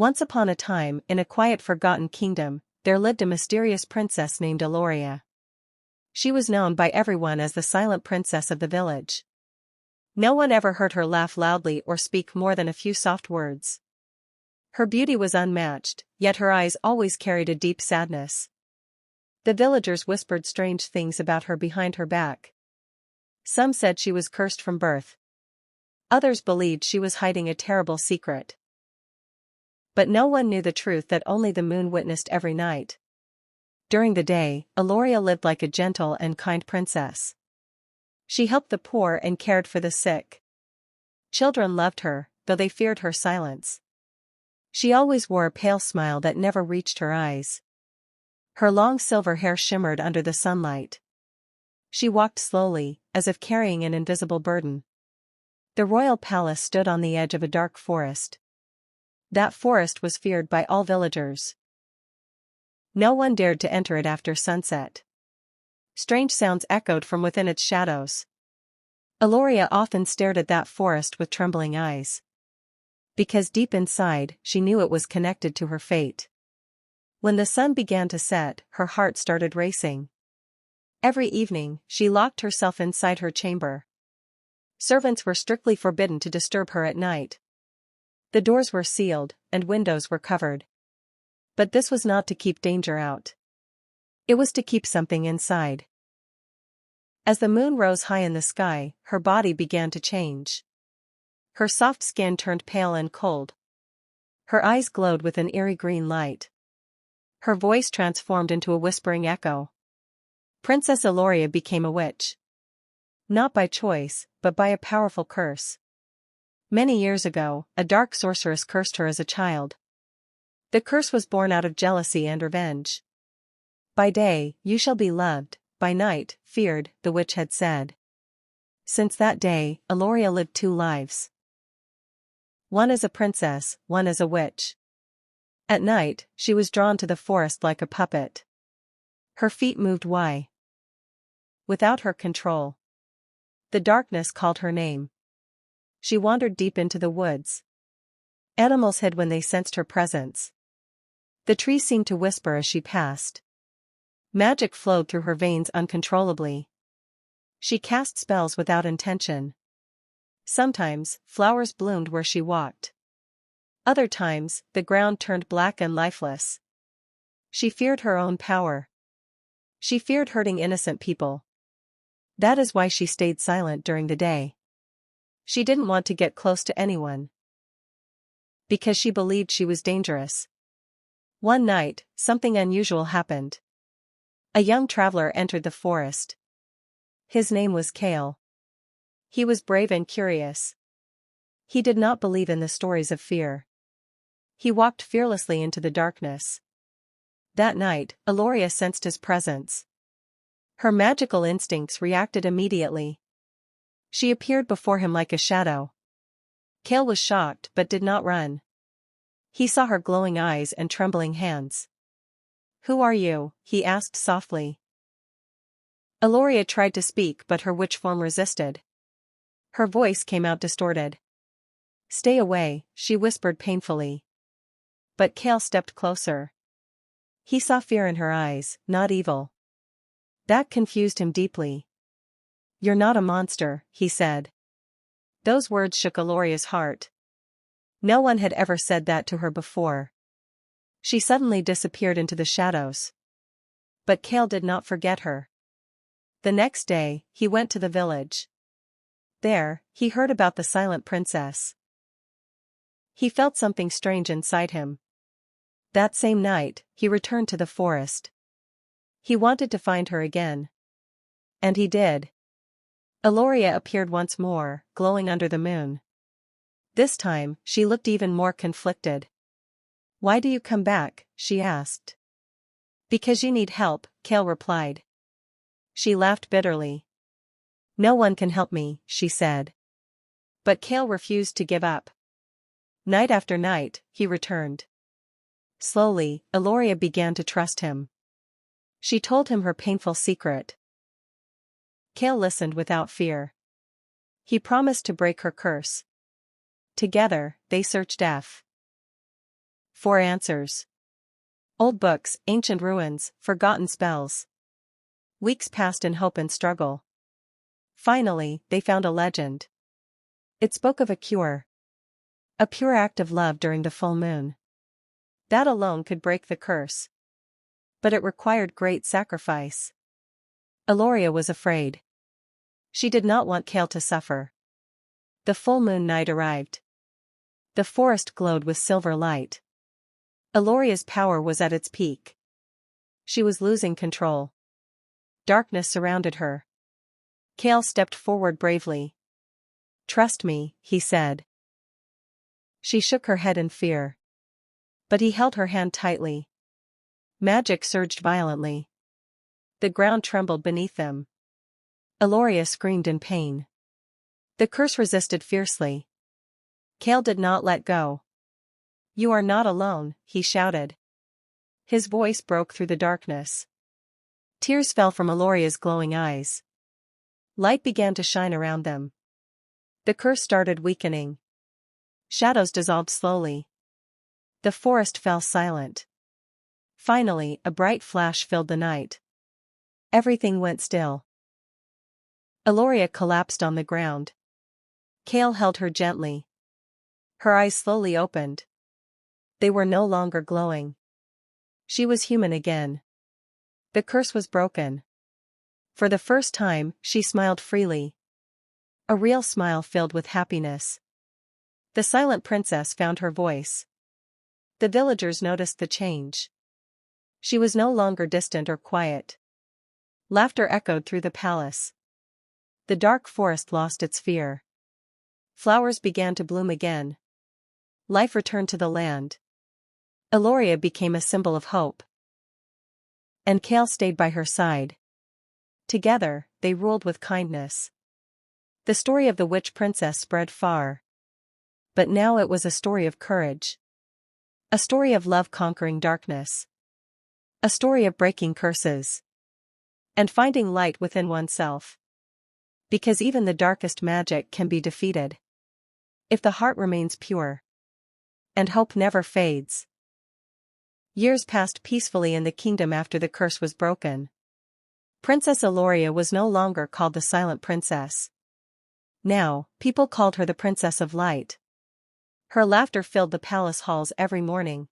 Once upon a time, in a quiet forgotten kingdom, there lived a mysterious princess named Eloria. She was known by everyone as the silent princess of the village. No one ever heard her laugh loudly or speak more than a few soft words. Her beauty was unmatched, yet her eyes always carried a deep sadness. The villagers whispered strange things about her behind her back. Some said she was cursed from birth. Others believed she was hiding a terrible secret. But no one knew the truth that only the moon witnessed every night. During the day, Eloria lived like a gentle and kind princess. She helped the poor and cared for the sick. Children loved her, though they feared her silence. She always wore a pale smile that never reached her eyes. Her long silver hair shimmered under the sunlight. She walked slowly, as if carrying an invisible burden. The royal palace stood on the edge of a dark forest. That forest was feared by all villagers. No one dared to enter it after sunset. Strange sounds echoed from within its shadows. Eloria often stared at that forest with trembling eyes. Because deep inside, she knew it was connected to her fate. When the sun began to set, her heart started racing. Every evening, she locked herself inside her chamber. Servants were strictly forbidden to disturb her at night. The doors were sealed, and windows were covered. But this was not to keep danger out. It was to keep something inside. As the moon rose high in the sky, her body began to change. Her soft skin turned pale and cold. Her eyes glowed with an eerie green light. Her voice transformed into a whispering echo. Princess Eloria became a witch. Not by choice, but by a powerful curse. Many years ago, a dark sorceress cursed her as a child. The curse was born out of jealousy and revenge. By day, you shall be loved, by night, feared, the witch had said. Since that day, Eloria lived two lives. One as a princess, one as a witch. At night, she was drawn to the forest like a puppet. Her feet moved without her control. The darkness called her name. She wandered deep into the woods. Animals hid when they sensed her presence. The trees seemed to whisper as she passed. Magic flowed through her veins uncontrollably. She cast spells without intention. Sometimes, flowers bloomed where she walked. Other times, the ground turned black and lifeless. She feared her own power. She feared hurting innocent people. That is why she stayed silent during the day. She didn't want to get close to anyone. Because she believed she was dangerous. One night, something unusual happened. A young traveler entered the forest. His name was Kale. He was brave and curious. He did not believe in the stories of fear. He walked fearlessly into the darkness. That night, Eloria sensed his presence. Her magical instincts reacted immediately. She appeared before him like a shadow. Kale was shocked but did not run. He saw her glowing eyes and trembling hands. "Who are you?" he asked softly. Eloria tried to speak but her witch form resisted. Her voice came out distorted. "Stay away," she whispered painfully. But Kale stepped closer. He saw fear in her eyes, not evil. That confused him deeply. "You're not a monster," he said. Those words shook Eloria's heart. No one had ever said that to her before. She suddenly disappeared into the shadows. But Kale did not forget her. The next day, he went to the village. There, he heard about the silent princess. He felt something strange inside him. That same night, he returned to the forest. He wanted to find her again. And he did. Eloria appeared once more, glowing under the moon. This time, she looked even more conflicted. "Why do you come back?" she asked. "Because you need help," Kale replied. She laughed bitterly. "No one can help me," she said. But Kale refused to give up. Night after night, he returned. Slowly, Eloria began to trust him. She told him her painful secret. Kale listened without fear. He promised to break her curse. Together, they searched 4 answers. Old books, ancient ruins, forgotten spells. Weeks passed in hope and struggle. Finally, they found a legend. It spoke of a cure. A pure act of love during the full moon. That alone could break the curse. But it required great sacrifice. Eloria was afraid. She did not want Kale to suffer. The full moon night arrived. The forest glowed with silver light. Eloria's power was at its peak. She was losing control. Darkness surrounded her. Kale stepped forward bravely. "Trust me," he said. She shook her head in fear. But he held her hand tightly. Magic surged violently. The ground trembled beneath them. Eloria screamed in pain. The curse resisted fiercely. Kale did not let go. "You are not alone," he shouted. His voice broke through the darkness. Tears fell from Eloria's glowing eyes. Light began to shine around them. The curse started weakening. Shadows dissolved slowly. The forest fell silent. Finally, a bright flash filled the night. Everything went still. Eloria collapsed on the ground. Kale held her gently. Her eyes slowly opened. They were no longer glowing. She was human again. The curse was broken. For the first time, she smiled freely. A real smile filled with happiness. The silent princess found her voice. The villagers noticed the change. She was no longer distant or quiet. Laughter echoed through the palace. The dark forest lost its fear. Flowers began to bloom again. Life returned to the land. Eloria became a symbol of hope. And Kale stayed by her side. Together, they ruled with kindness. The story of the witch princess spread far. But now it was a story of courage. A story of love conquering darkness. A story of breaking curses. And finding light within oneself. Because even the darkest magic can be defeated. If the heart remains pure. And hope never fades. Years passed peacefully in the kingdom after the curse was broken. Princess Eloria was no longer called the Silent Princess. Now, people called her the Princess of Light. Her laughter filled the palace halls every morning.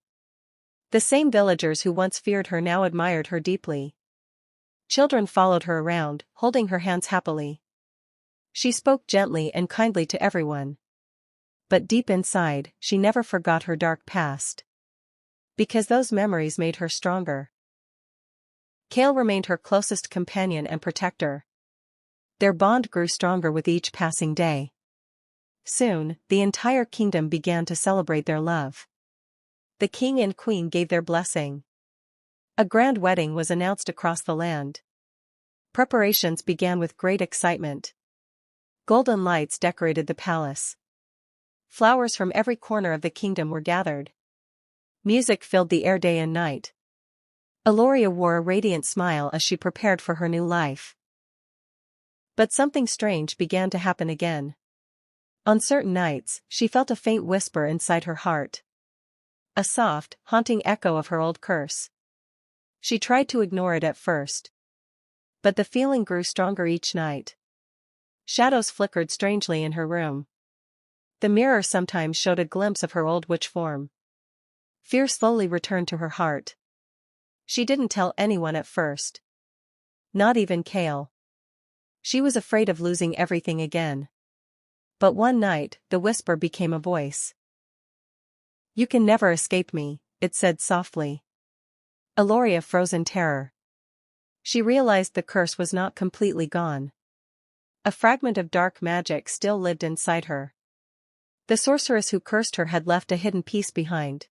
The same villagers who once feared her now admired her deeply. Children followed her around, holding her hands happily. She spoke gently and kindly to everyone. But deep inside, she never forgot her dark past. Because those memories made her stronger. Kale remained her closest companion and protector. Their bond grew stronger with each passing day. Soon, the entire kingdom began to celebrate their love. The king and queen gave their blessing. A grand wedding was announced across the land. Preparations began with great excitement. Golden lights decorated the palace. Flowers from every corner of the kingdom were gathered. Music filled the air day and night. Eloria wore a radiant smile as she prepared for her new life. But something strange began to happen again. On certain nights, she felt a faint whisper inside her heart. A soft, haunting echo of her old curse. She tried to ignore it at first. But the feeling grew stronger each night. Shadows flickered strangely in her room. The mirror sometimes showed a glimpse of her old witch form. Fear slowly returned to her heart. She didn't tell anyone at first. Not even Kale. She was afraid of losing everything again. But one night, the whisper became a voice. "You can never escape me," it said softly. Eloria froze in terror. She realized the curse was not completely gone. A fragment of dark magic still lived inside her. The sorceress who cursed her had left a hidden piece behind.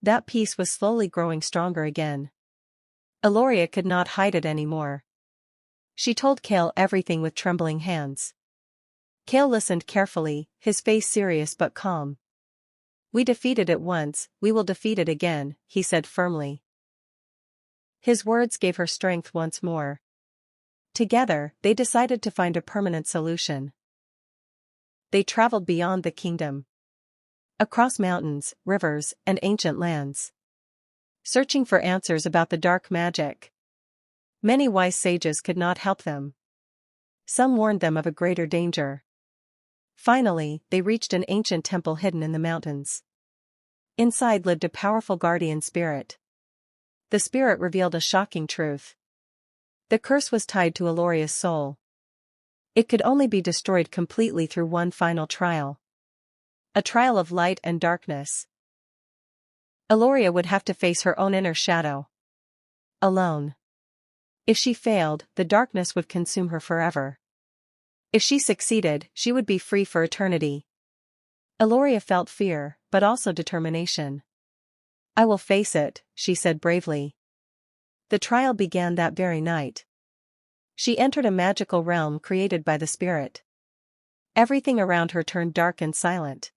That piece was slowly growing stronger again. Eloria could not hide it anymore. She told Kale everything with trembling hands. Kale listened carefully, his face serious but calm. "We defeated it once, we will defeat it again," he said firmly. His words gave her strength once more. Together, they decided to find a permanent solution. They traveled beyond the kingdom. across mountains, rivers, and ancient lands, searching for answers about the dark magic. Many wise sages could not help them. Some warned them of a greater danger. Finally, they reached an ancient temple hidden in the mountains. Inside lived a powerful guardian spirit. The spirit revealed a shocking truth. The curse was tied to Eloria's soul. It could only be destroyed completely through one final trial. A trial of light and darkness. Eloria would have to face her own inner shadow. Alone. If she failed, the darkness would consume her forever. If she succeeded, she would be free for eternity. Eloria felt fear, but also determination. "I will face it," she said bravely. The trial began that very night. She entered a magical realm created by the spirit. Everything around her turned dark and silent.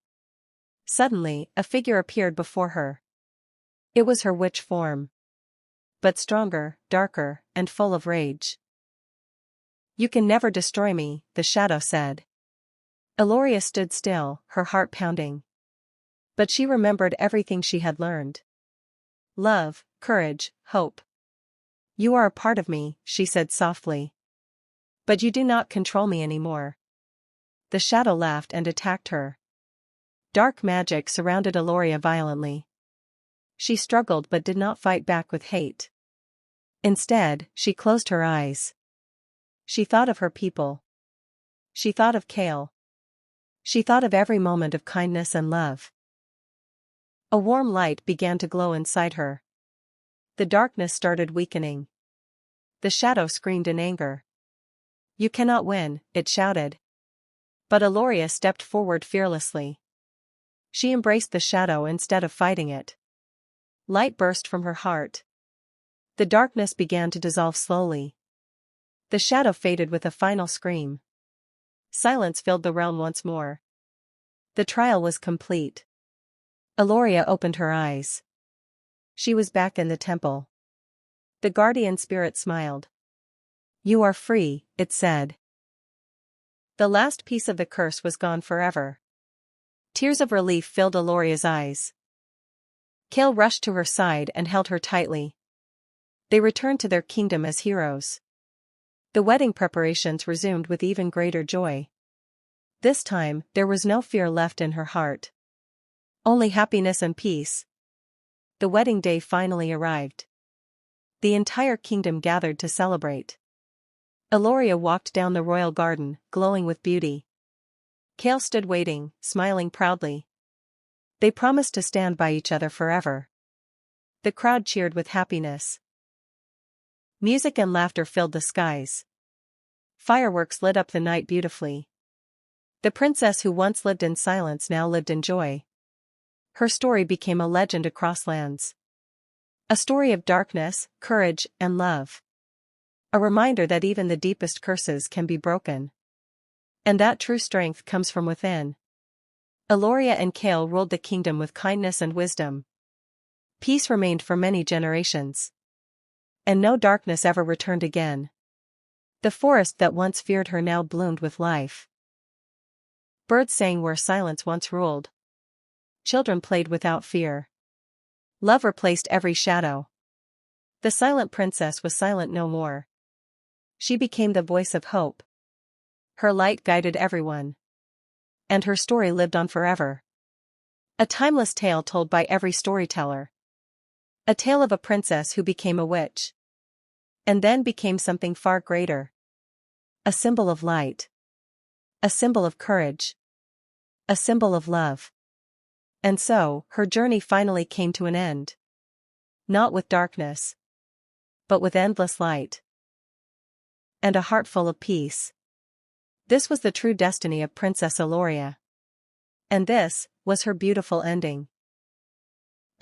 Suddenly, a figure appeared before her. It was her witch form. But stronger, darker, and full of rage. "You can never destroy me," the shadow said. Eloria stood still, her heart pounding. But she remembered everything she had learned. Love, courage, hope. "You are a part of me," she said softly. "But you do not control me anymore." The shadow laughed and attacked her. Dark magic surrounded Eloria violently. She struggled but did not fight back with hate. Instead, she closed her eyes. She thought of her people. She thought of Kale. She thought of every moment of kindness and love. A warm light began to glow inside her. The darkness started weakening. The shadow screamed in anger. "You cannot win," it shouted. But Eloria stepped forward fearlessly. She embraced the shadow instead of fighting it. Light burst from her heart. The darkness began to dissolve slowly. The shadow faded with a final scream. Silence filled the realm once more. The trial was complete. Eloria opened her eyes. She was back in the temple. The guardian spirit smiled. "You are free," it said. The last piece of the curse was gone forever. Tears of relief filled Eloria's eyes. Kale rushed to her side and held her tightly. They returned to their kingdom as heroes. The wedding preparations resumed with even greater joy. This time, there was no fear left in her heart. Only happiness and peace. The wedding day finally arrived. The entire kingdom gathered to celebrate. Eloria walked down the royal garden, glowing with beauty. Kale stood waiting, smiling proudly. They promised to stand by each other forever. The crowd cheered with happiness. Music and laughter filled the skies. Fireworks lit up the night beautifully. The princess who once lived in silence now lived in joy. Her story became a legend across lands. A story of darkness, courage, and love. A reminder that even the deepest curses can be broken. And that true strength comes from within. Eloria and Kale ruled the kingdom with kindness and wisdom. Peace remained for many generations. And no darkness ever returned again. The forest that once feared her now bloomed with life. Birds sang where silence once ruled. Children played without fear. Love replaced every shadow. The silent princess was silent no more. She became the voice of hope. Her light guided everyone. And her story lived on forever. A timeless tale told by every storyteller. A tale of a princess who became a witch. And then became something far greater. A symbol of light. A symbol of courage. A symbol of love. And so, her journey finally came to an end. Not with darkness. But with endless light. And a heart full of peace. This was the true destiny of Princess Eloria. And this was her beautiful ending.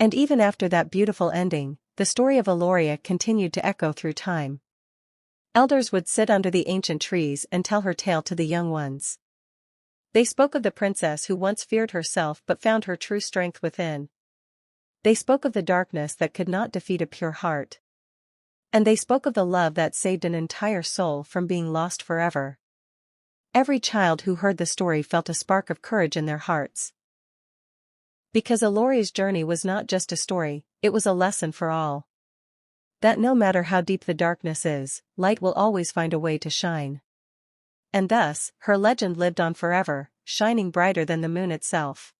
And even after that beautiful ending, the story of Eloria continued to echo through time. Elders would sit under the ancient trees and tell her tale to the young ones. They spoke of the princess who once feared herself but found her true strength within. They spoke of the darkness that could not defeat a pure heart. And they spoke of the love that saved an entire soul from being lost forever. Every child who heard the story felt a spark of courage in their hearts. Because Eloria's journey was not just a story, it was a lesson for all. That no matter how deep the darkness is, light will always find a way to shine. And thus, her legend lived on forever, shining brighter than the moon itself.